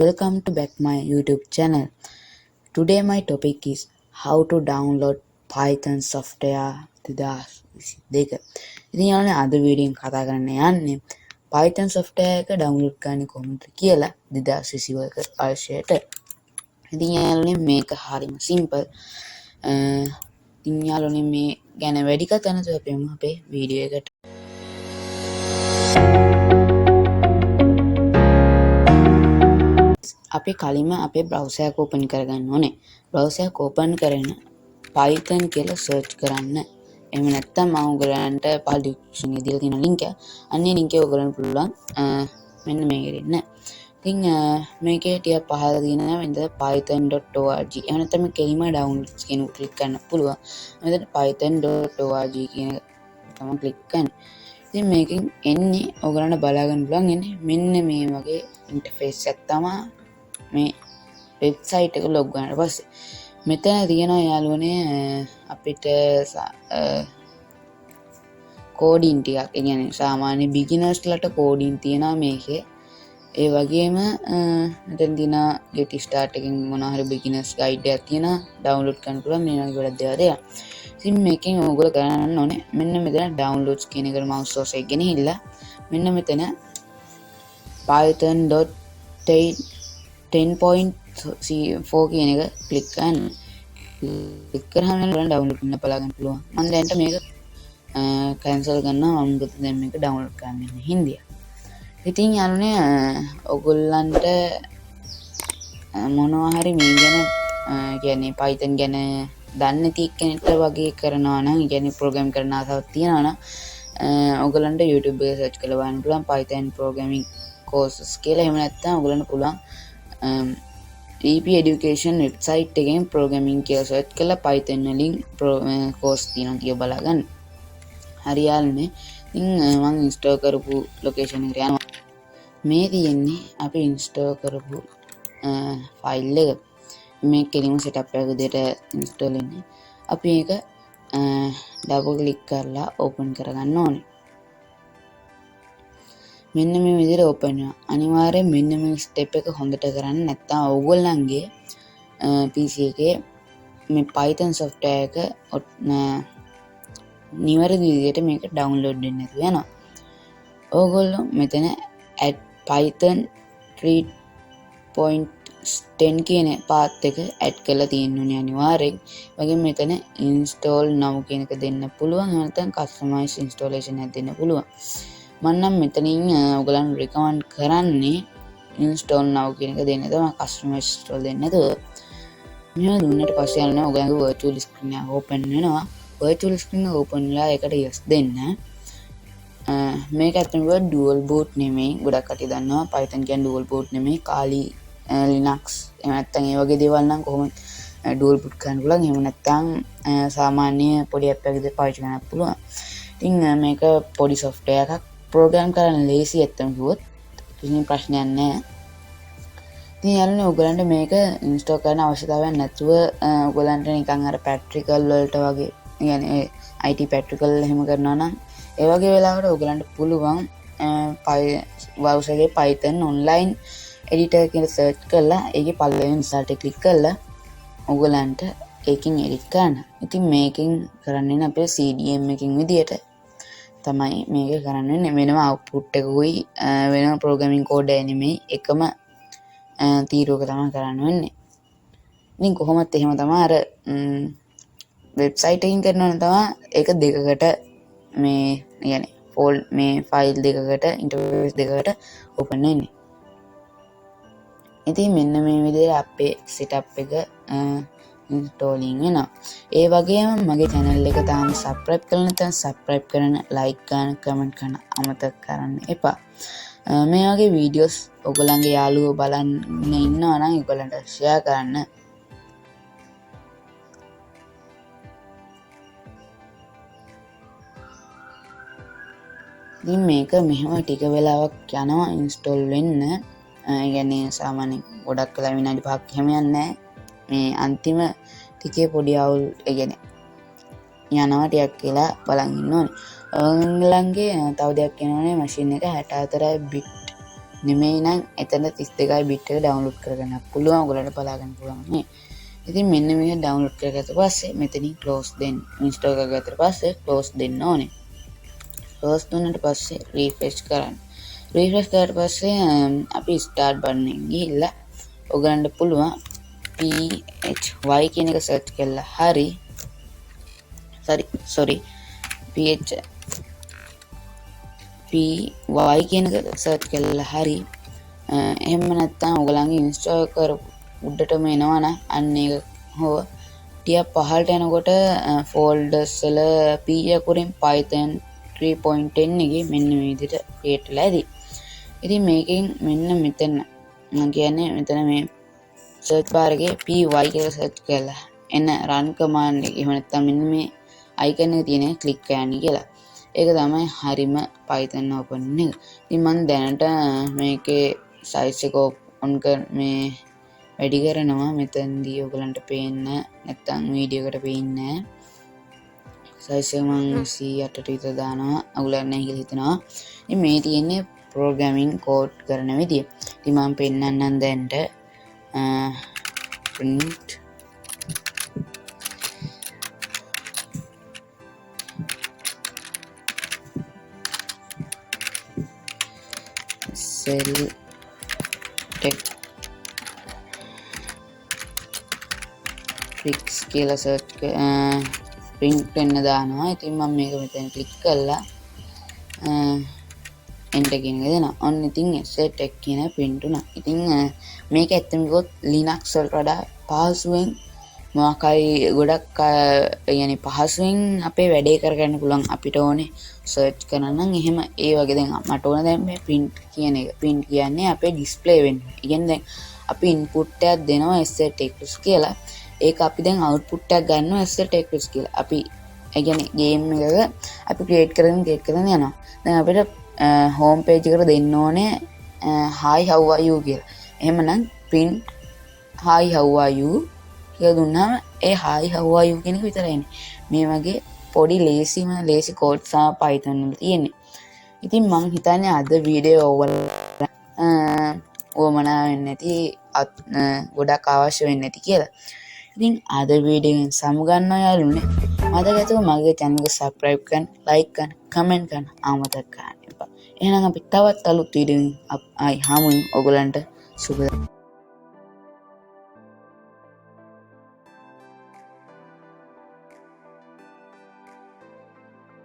Welcome to back my YouTube channel. Today my topic is how to download Python software 2022. ඉතින් යාළුවනේ අද වීඩියෝෙන් කතා කරන්න යන්නේ Python software එක download කරන්නේ කොහොමද කියලා 2021 අවශ්‍යයට. ඉතින් යාළුවනේ මේක හරිම simple. ඉතින් යාළුවනේ මේ ගැන වැඩි කතා නැතුව අපි යමු අපේ වීඩියෝ එකට. අපි කලින්ම අපේ browser එක open කරගන්න ඕනේ. browser එක open කරගෙන Python කියලා search කරන්න. එහෙම නැත්නම් මම ඔයගලන්ට පහළ description එකේ දීලා තියෙන link එක. අන්නේ link එක ඔයගලන්ට පුළුවන් මෙන්න මේකේ ඉන්න. ඉතින් මේකේ ටික පහළ තියෙනවා වෙනද python.org. එහෙම නැත්නම් මේ කෙලිම downloads කියන එක click කරන්න පුළුවන්. මෙතන python.org කියන එක තමයි click කරන්න. ඉතින් මේකෙන් එන්නේ ඔයගලන්ට බලා ගන්න පුළුවන් එන්නේ මෙන්න මේ වගේ interface එකක් තමයි මේ වෙබ්සයිට් එක ලොග් කරනාට පස්සේ මෙතන තියෙනවා යාළුවනේ අපිට කෝඩින් ටිකක්. ඒ කියන්නේ සාමාන්‍ය බිගිනර්ස් ලට කෝඩින් තියෙනවා මේකේ. ඒ වගේම මෙතන තියෙනවා get start එකකින් මොනවා හරි බිගිනර්ස් ගයිඩ් එකක් තියෙනවා ඩවුන්ලෝඩ් කරන්න පුළුවන් මේ වගේ ගොඩක් දේවල් දෙනවා. ඉතින් මේකෙන් ඕගොල්ලෝ කරන්න ඕනේ මෙන්න මෙතන downloads කියන එකට mouse source එක ගෙනහිල්ලා මෙන්න මෙතන python.10.4 කියන එක ක්ලික් කරන්න. ක්ලික් කරාම නේද ඩවුන්ලෝඩ් කරන්න බලා ගන්න පුළුවන්. මම දැන් මේක කැන්සල් කරනවා. මම දැන් මේක ඩවුන්ලෝඩ් කරන්න ඉන්නේ හින්දිය. ඉතින් යාළුවනේ ඔයගොල්ලන්ට මොනවා හරි මේ ගැන කියන්නේ Python ගැන දන්නේ නැති කෙනෙක්ට වගේ කරනවා නම් කියන්නේ ප්‍රෝග්‍රෑම් කරන ආසාවක් තියනවා නම් ඔයගොල්ලන්ට YouTube එකේ සර්ච් කරලා බලන්න පුළුවන් Python programming courses කියලා. එහෙම නැත්නම් ඔයගොල්ලන්ට පුළුවන් EP education website එකෙන් programming කියලා search කරලා Python වලින් course තියෙනවා කියලා බලා ගන්න. හරි යාළුවනේ. ඉතින් මම install කරපු location එකට යනවා. මේ තියෙන්නේ අපි install කරපු file එක. මේ කෙලිම setup එක විදිහට install වෙන්නේ. අපි මේක double click කරලා open කරගන්න ඕනේ. මෙන්න මේ විදිහට open වෙනවා. අනිවාර්යෙන් මෙන්න මේ step එක හොඳට කරන්න නැත්නම් ඕගොල්ලන්ගේ PC එකේ මේ Python software එක නිවැරදි විදිහට මේක download වෙන්නේ නැතුව යනවා. ඕගොල්ලෝ මෙතන add python 3.10 කියන path එක add කරලා තියෙනුනේ අනිවාර්යෙන්. වගේම මෙතන install now කියන එක දෙන්න පුළුවන්. නැත්නම් customize installation එකක් දෙන්න පුළුවන්. මම නම් මෙතනින් ඔයගලන් recommend කරන්නේ install now කියන එක දෙන්න තමයි customize install දෙන්න නැතුව. මෙහෙම දුන්නට පස්සේ යනවා ඔයගලගේ virtual screen එක open වෙනවා. virtual screen එක open වෙලා ඒකට yes දෙන්න. මේක ඇත්තටම dual boot නෙමෙයි. ගොඩක් කටි දන්නවා Python කියන්නේ dual boot නෙමෙයි. කාලි Linux එහෙම නැත්නම් ඒ වගේ දේවල් නම් කොහොමද dual boot කරන්න පුළුවන්. එහෙම නැත්නම් සාමාන්‍ය පොඩි app එකක් විදිහට පාවිච්චි කරන්න පුළුවන්. ඉතින් මේක පොඩි software එකක්. ප්‍රෝග්‍රෑම් කරන්න ලේසි ඇත්තම කිව්වොත් කිසිම ප්‍රශ්නයක් නැහැ. ඉතින් යාළුවනේ ඔයගලන්ට මේක ඉන්ස්ටෝල් කරන්න අවශ්‍යතාවයක් නැතුව ඔයගලන්ට නිකන් අර පැට්‍රිකල් වලට වගේ يعني IT පැට්‍රිකල් එහෙම කරනවා නම් ඒ වගේ වෙලාවකට ඔයගලන්ට පුළුවන් browser එකේ Python online editor කියලා search කරලා ඒකේ පළවෙනි insert එක click කරලා ඔයගලන්ට ඒකෙන් edit කරන්න. ඉතින් මේකෙන් කරන්නේ අපේ CDM එකකින් විදියට තමයි මේක කරන්න වෙන්නේ. වෙනම output එකකුයි වෙනම programming code එක නෙමෙයි එකම තීරුවක තමයි කරන්න වෙන්නේ. ඉතින් කොහොමත් එහෙම තමයි අර website එකකින් කරනවා තමයි ඒක දෙකකට මේ يعني fold මේ file දෙකකට interface දෙකකට open වෙන්නේ. ඉතින් මෙන්න මේ විදිහට අපේ setup එක installing වෙනවා. ඒ වගේම මගේ channel එක තාම subscribe කරලා නැත්නම් subscribe කරන්න, like කරන්න, comment කරන්න අමතක කරන්න එපා. මේ වගේ videos ඔයගොල්ලන්ගේ යාළුවෝ බලන්න ඉන්නවා නම් ඔයගොල්ලන්ට share කරන්න. ඉතින් මේක මෙහෙම ටික වෙලාවක් යනවා install වෙන්න. ඒ කියන්නේ සාමාන්‍යයෙන් ගොඩක් වෙලා විනාඩි 5ක් එහෙම යන්නේ නැහැ. මේ අන්තිම ටිකේ පොඩි අවුල් ඒ කියන්නේ යනවා ටිකක් කියලා බලන් ඉන්න ඕනේ. ඔයගලන්ගේ තව දෙයක් කියනවනේ මැෂින් එක 64 bit නෙමෙයි නම් එතන 32 bit එක download කරගන්න පුළුවන්. ඔයගොල්ලන්ට බලා ගන්න පුළුවන් නේ. ඉතින් මෙන්න මේක download කරගත්ත පස්සේ මෙතනින් close දෙන්න. install කරගත්තට පස්සේ close දෙන්න ඕනේ. close දුන්නාට පස්සේ refresh කරන්න. refresh කරාට පස්සේ අපි start button එකෙන් ගිහිල්ලා ඔයගලන්ට පුළුවන් phy කියන එක search කරලා හරි phy කියන එක search කරලා හරි එහෙම නැත්නම් ඔයගලන්ගේ install කරපු උඩටම එනවනම් අන්න ඒක හොව ටික පහළට යනකොට folders වල p අකුරින් python 3.10 එකේ මෙන්න මේ විදිහට create වෙලා ඇති. ඉතින් මේකෙන් මෙන්න මෙතන මම කියන්නේ මෙතන මේ search bar එකේ py කියලා search කරලා එන run command එක එහෙම නැත්නම් මෙන්න මේ icon එක තියෙන click කරන්න කියලා. ඒක තමයි හරිම python open එක. ඉතින් මම දැනට මේකේ size එක on මේ වැඩි කරනවා. මෙතනදී ඔයගලන්ට පේන්න නැත්නම් වීඩියෝ එකට පේන්නේ size එක මම 108ට විතර දානවා. අගුලක් නැහැ කියලා හිතනවා. ඉතින් මේ තියෙන්නේ programming code කරන විදිය. ඉතින් මම පෙන්නන්නම් දැන්ට print cell text tricks කියලා search print වෙන්න දානවා. ඉතින් මම මේක මෙතන click කරලා enter කියන එක දෙනවා. ඔන්න ඉතින් set කියන print උනා. ඉතින් මේක ඇත්තම කිව්වොත් Linux වලට වඩා පහසුවෙන් මොකක්හරි ගොඩක් يعني පහසුවෙන් අපේ වැඩේ කරගන්න පුළුවන්. අපිට ඕනේ search කරන්න නම් එහෙම ඒ වගේ දැන් මට ඕන දැන් මේ print කියන එක. print කියන්නේ අපේ display වෙන්නේ. ඒ කියන්නේ දැන් අපි input එකක් දෙනවා set කියලා. ඒක අපි දැන් output එකක් ගන්නවා set කියලා. අපි ඒ කියන්නේ game එකක අපි create කරගෙන යනවා. දැන් අපිට home page එකට දෙන්න ඕනේ hi how are you කියලා. එහෙමනම් print hi how are you කියලා දුන්නාම ඒ hi how are you කියන එක විතරයි එන්නේ. මේ වගේ පොඩි ලේසි කෝඩ් සහ Python වල තියෙන්නේ. ඉතින් මම හිතන්නේ අද වීඩියෝ ඔයගොල්ලෝ උවමන වෙන්නේ නැති ගොඩක් අවශ්‍ය වෙන්නේ නැති කියලා. ඉතින් අද වීඩියෝෙන් සමුගන්නවා යාළුවනේ. මතකද මගේ channel එක subscribe කරන්න, like කරන්න, comment කරන්න අමතක කරන්න එපා. එහෙනම් අපි තවත් අලුත් වීඩියෝකින් ආයි හමුවෙමු. ඔයගොල්ලන්ට සුබ